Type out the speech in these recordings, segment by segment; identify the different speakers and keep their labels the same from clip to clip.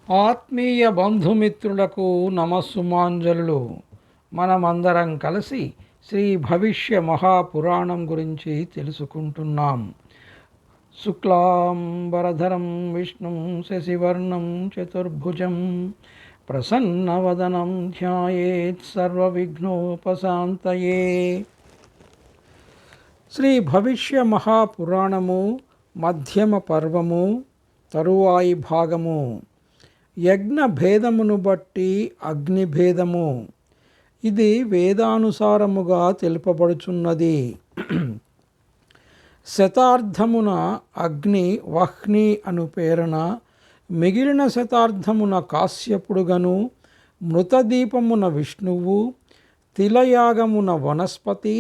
Speaker 1: ఆత్మీయ బంధుమిత్రులకు నమస్సుమాంజలు. మనమందరం కలిసి శ్రీ భవిష్య మహాపురాణం గురించి తెలుసుకుంటున్నాం. శుక్లాంబరధరం విష్ణుం శశివర్ణం చతుర్భుజం ప్రసన్నవదనం ధ్యాయేత్ సర్వవిఘ్నోపశాంతయే. శ్రీ భవిష్య మహాపురాణము మధ్యమ పర్వము తరువాయి భాగము. యజ్ఞ భేదమును బట్టి అగ్నిభేదము. ఇది వేదానుసారముగా తెలుపబడుచున్నది. శతార్థమున అగ్ని వహ్ని అను పేరున, మిగిలిన శతార్థమున కాశ్యపుడుగను, మృతదీపమున విష్ణువు, తిలయాగమున వనస్పతి,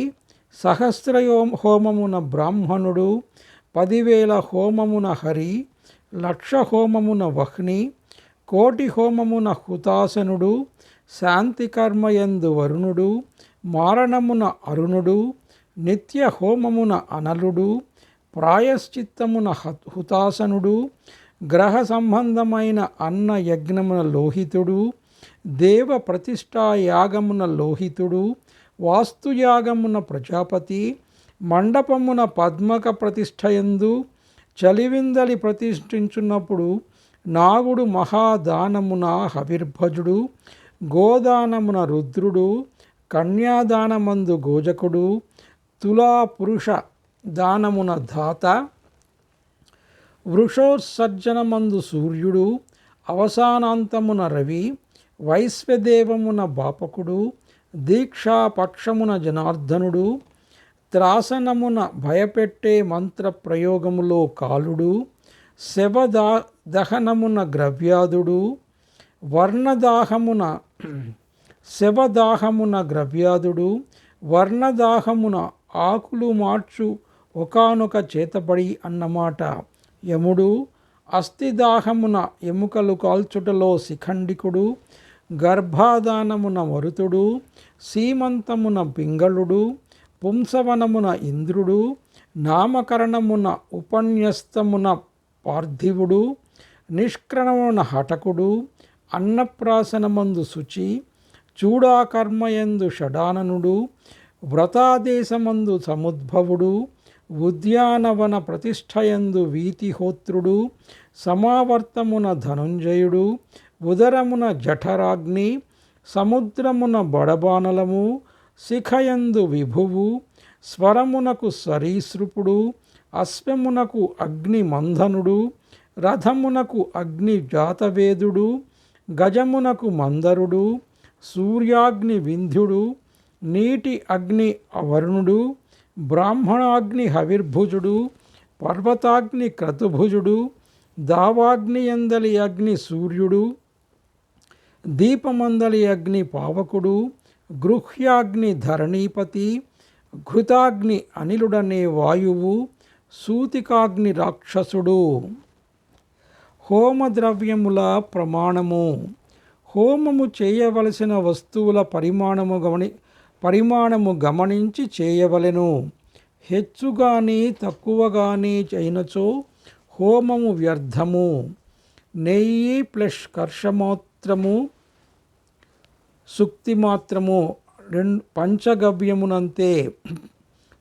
Speaker 1: సహస్రహోమమున బ్రాహ్మణుడు, 10,000 హోమమున హరి, 1,00,000 హోమమున వహ్ని, 1,00,000 హోమమున హుతాసనుడు, శాంతికర్మయందు వరుణుడు, మారణమున అరుణుడు, నిత్య హోమమున అనలుడు, ప్రాయశ్చిత్తమున హుతాసనుడు, గ్రహ సంబంధమైన అన్న యజ్ఞమున లోహితుడు, దేవ ప్రతిష్టాయాగమున లోహితుడు, వాస్తుయాగమున ప్రజాపతి, మండపమున పద్మక ప్రతిష్టయందు చలివిందలి ప్రతిష్ఠించున్నప్పుడు నాగుడు మహాదానమున హవిర్భజుడు, గోదానమున రుద్రుడు, కన్యాదానమందు గోజకుడు, తులా పురుష దానమున ధాత, వృషోత్సర్జనమందు సూర్యుడు, అవసానాంతమున రవి, వైశ్వదేవమున బాపకుడు, దీక్షాపక్షమున జనార్దనుడు, త్రాసనమున భయపెట్టే మంత్ర ప్రయోగములో కాలుడు, శవదహనమున గ్రవ్యాదుడు, శవదాహమున గ్రవ్యాదుడు, వర్ణదాహమున ఆకులు మార్చు ఒకానొక చేతబడి అన్నమాట యముడు, అస్థిదాహమున ఎముకలు కాల్చుటలో శిఖండికుడు, గర్భాధానమున మరుతుడు, సీమంతమున పింగళుడు, పుంసవనమున ఇంద్రుడు, నామకరణమున ఉపన్యస్తమున పార్థివుడు, నిష్క్రమమున హఠకుడు, అన్నప్రాసనమందు శుచి, చూడాకర్మయందు షడాననుడు, వ్రతాదేశమందు సముద్భవుడు, ఉద్యానవన ప్రతిష్టయందు వీతిహోత్రుడు, సమావర్తమున ధనుంజయుడు, ఉదరమున జఠరాగ్ని, సముద్రమున బడబానలము, శిఖయందు విభువు, స్వరమునకు సరీసృపుడు, అశ్వమునకు అగ్ని మంధనుడు, రథమునకు అగ్ని జాతవేదుడు, గజమునకు మందరుడు, సూర్యాగ్ని వింధ్యుడు, నీటి అగ్ని వరుణుడు, బ్రాహ్మణాగ్ని హవిర్భుజుడు, పర్వతాగ్ని క్రతుభుజుడు, దావాగ్నియందలి అగ్ని సూర్యుడు, దీపమందలి అగ్ని పావకుడు, గృహ్యాగ్ని ధరణీపతి, ఘృతాగ్ని అనిలుడనే వాయువు, సూతికాగ్ని రాక్షసుడు. హోమద్రవ్యముల ప్రమాణము. హోమము చేయవలసిన వస్తువుల పరిమాణము గమనించి చేయవలెను. హెచ్చుగాని తక్కువగాని అయినచో హోమము వ్యర్థము. నెయ్యి ప్లస్ కర్షమాత్రము సుక్తి మాత్రము పంచగవ్యమునంతే.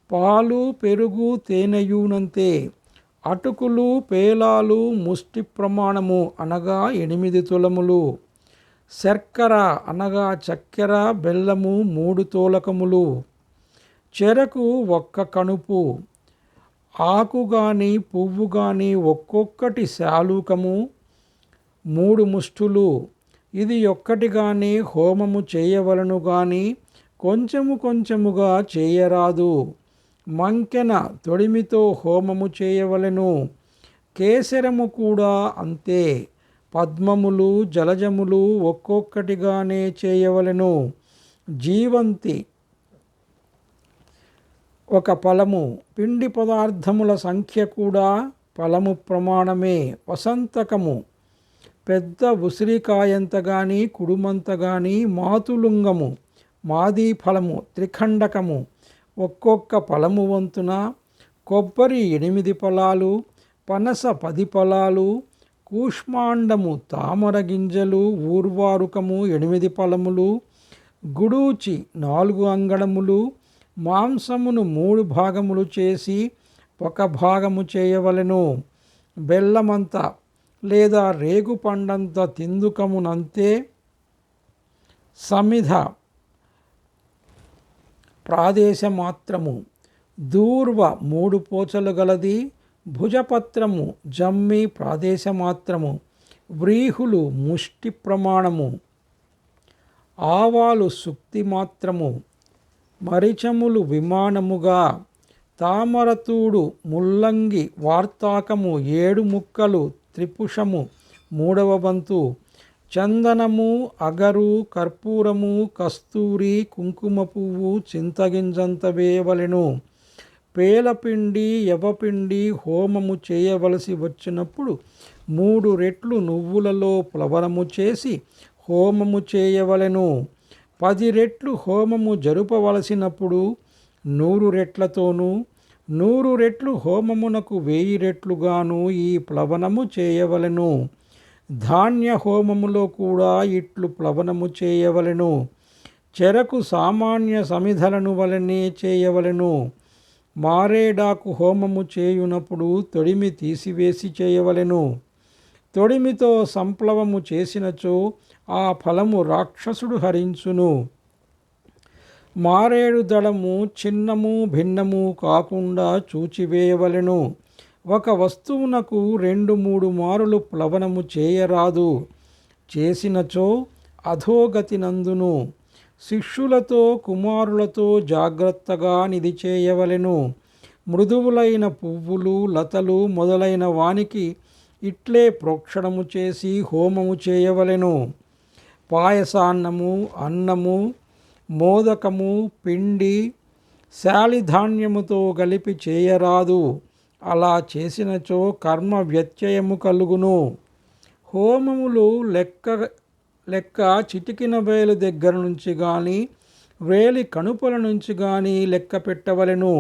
Speaker 1: పాలు పెరుగు తేనెయునంతే. అటుకులు పేలాలు ముష్టి ప్రమాణము అనగా 8 తులములు. శర్కర అనగా చక్కెర బెల్లము 3 తోలకములు. చెరకు 1 కణుపు. ఆకు గాని పువ్వు గాని ఒక్కొక్కటి శాలూకము 3 ముష్టులు. ఇది ఒక్కటి గాని హోమము చేయవలను గాని కొంచెము కొంచెముగా చేయరాదు. మంకెన తొడిమితో హోమము చేయవలెను. కేసరము కూడా అంతే. పద్మములు జలజములు ఒక్కొక్కటిగానే చేయవలెను. జీవంతి 1 ఫలము. పిండి పదార్థముల సంఖ్య కూడా ఫలము ప్రమాణమే. వసంతకము పెద్ద ఉసిరికాయంత గాని కుడుమంత గాని. మాతులుంగము మాది ఫలము త్రిఖండకము ఒక్కొక్క ఫలము వంతున. కొబ్బరి 8 ఫలాలు, పనస 10 ఫలాలు, కూష్మాండము తామర గింజలు, ఊర్వారుకము 8 ఫలములు, గుడూచి 4 అంగళములు, మాంసమును 3 భాగములు చేసి 1 భాగము చేయవలెను. బెల్లమంత లేదా రేగు పండంత తిందుకమునంతే. సమిధ ప్రాదేశమాత్రము దూర్వ 3 పోచలు గలది. భుజపత్రము జమ్మి ప్రాదేశమాత్రము. వ్రీహులు ముష్టి ప్రమాణము. ఆవాలు సుక్తి మాత్రము. మరిచములు విమానముగా. తామరతూడు ముల్లంగి వార్తాకము 7 ముక్కలు త్రిపుషము 3వ వంతు. చందనము, అగరు, కర్పూరము, కస్తూరి, కుంకుమ పువ్వు చింతగింజంత వేయవలెను. పేలపిండి, యవపిండి హోమము చేయవలసి వచ్చినప్పుడు 3 రెట్లు నువ్వులలో ప్లవనము చేసి హోమము చేయవలెను. 10 రెట్లు హోమము జరుపవలసినప్పుడు 100 రెట్లతోనూ, 100 రెట్లు హోమమునకు 1000 రెట్లుగాను ఈ ప్లవనము చేయవలెను. ధాన్య హోమములో కూడా ఇట్లు ప్లవనము చేయవలెను. చెరకు సామాన్య సమిధలను వలనే చేయవలెను. మారేడాకు హోమము చేయునప్పుడు తొడిమి తీసివేసి చేయవలెను. తొడిమితో సంప్లవము చేసినచో ఆ ఫలము రాక్షసుడు హరించును. మారేడు దళము చిన్నము భిన్నము కాకుండా చూచివేయవలెను. ఒక వస్తువునకు 2-3 మారులు ప్లవనము చేయరాదు. చేసినచో అధోగతి నందును. శిష్యులతో కుమారులతో జాగ్రత్తగా నిధి చేయవలెను. మృదువులైన పువ్వులు, లతలు మొదలైన వానికి ఇట్లే ప్రోక్షణము చేసి హోమము చేయవలెను. పాయసాన్నము, అన్నము, మోదకము, పిండి, శాలిధాన్యముతో కలిపి చేయరాదు. అలా చేసినచో కర్మ వ్యత్యయము కలుగును. హోమములు లెక్క చిటికిన వేలు దగ్గర నుంచి కానీ వేలి కణుపుల నుంచి కానీ లెక్క పెట్టవలెను.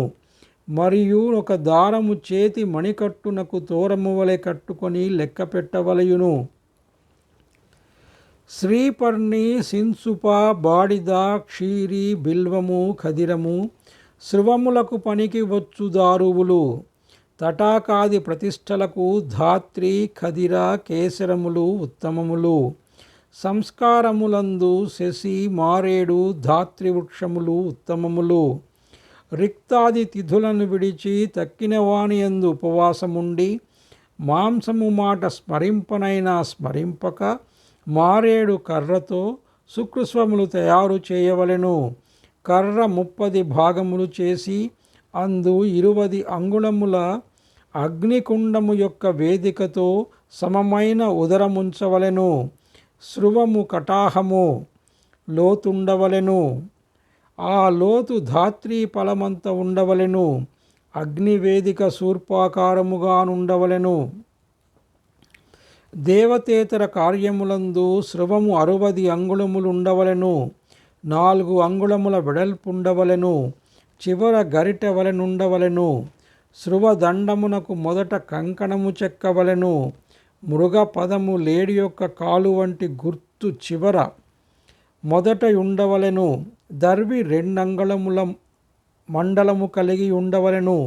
Speaker 1: మరియు ఒక దారము చేతి మణికట్టునకు తోరము వలె కట్టుకొని లెక్క పెట్టవలయును. శ్రీపర్ణి, సిన్సుప, బాడిద, క్షీరి, బిల్వము, ఖదిరము శృవములకు పనికి వచ్చు దారువులు. తటాకాది ప్రతిష్టలకు ధాత్రి, ఖదిర, కేసరములు ఉత్తమములు. సంస్కారములందు శశి, మారేడు, ధాత్రి వృక్షములు ఉత్తమములు. రిక్తాది తిథులను విడిచి తక్కిన వానియందు ఉపవాసముండి మాంసము మాట స్మరింపనైనా స్మరింపక మారేడు కర్రతో శుక్రస్వములు తయారు చేయవలెను. కర్ర 30 భాగములు చేసి అందు 20 అంగుళముల అగ్నికుండము యొక్క వేదికతో సమమైన ఉదరముంచవలెను. శృవము కటాహము లోతుండవలెను. ఆ లోతు ధాత్రీ ఫలమంత ఉండవలెను. అగ్నివేదిక శూర్పాకారముగానుండవలెను. దేవతేతర కార్యములందు శృవము 60 అంగుళములుండవలెను. 4 అంగుళముల వెడల్పుండవలెను. చివర గరిట వలెనుండవలెను. శృవదండమునకు మొదట కంకణము చెక్కవలెను. మృగ పదము లేడి యొక్క కాలు వంటి గుర్తు చివర మొదట ఉండవలెను. దర్వి 2 అంగుళముల మండలము కలిగి ఉండవలెను.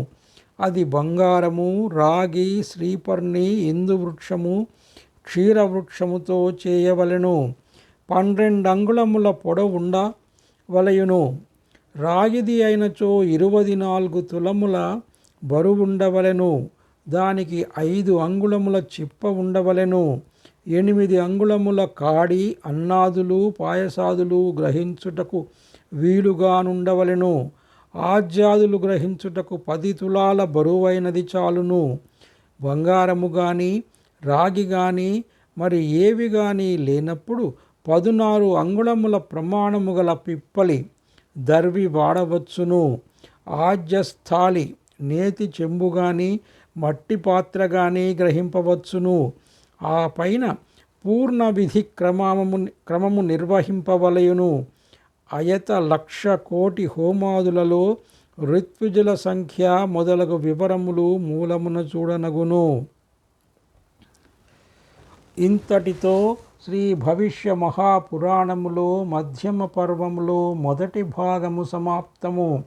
Speaker 1: అది బంగారము, రాగి, శ్రీపర్ణి, ఇందువృక్షము, క్షీరవృక్షముతో చేయవలెను. 12 అంగుళముల పొడవు ఉండవలయును. రాగిది అయినచో 24 తులముల బరువుండవలెను. దానికి 5 అంగుళముల చిప్ప ఉండవలెను. 8 అంగుళముల కాడి, అన్నాదులు, పాయసాదులు గ్రహించుటకు వీలుగానుండవలెను. ఆజ్యాదులు గ్రహించుటకు 10 తులాల బరువైనది చాలును. బంగారము కానీ రాగి కానీ మరి ఏవి కానీ లేనప్పుడు 16 అంగుళముల ప్రమాణము గల పిప్పలి దర్వి వాడవచ్చును. ఆజ్యస్థాళి నేతి చెంబు కానీ మట్టి పాత్ర కానీ గ్రహింపవచ్చును. ఆ పైన పూర్ణ విధి క్రమము నిర్వహింపవలయును. అయత 1,00,000 కోటి హోమాదులలో ఋత్విజుల సంఖ్య మొదలగు వివరములు మూలమున చూడనగును. ఇంతటితో శ్రీ భవిష్య మహాపురాణములో మధ్యమ పర్వములో మొదటి భాగము సమాప్తము.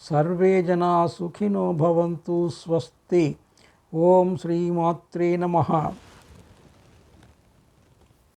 Speaker 1: సర్వే జనా సుఖినో భవంతు. స్వస్తి. ఓం శ్రీమాత్రే నమః.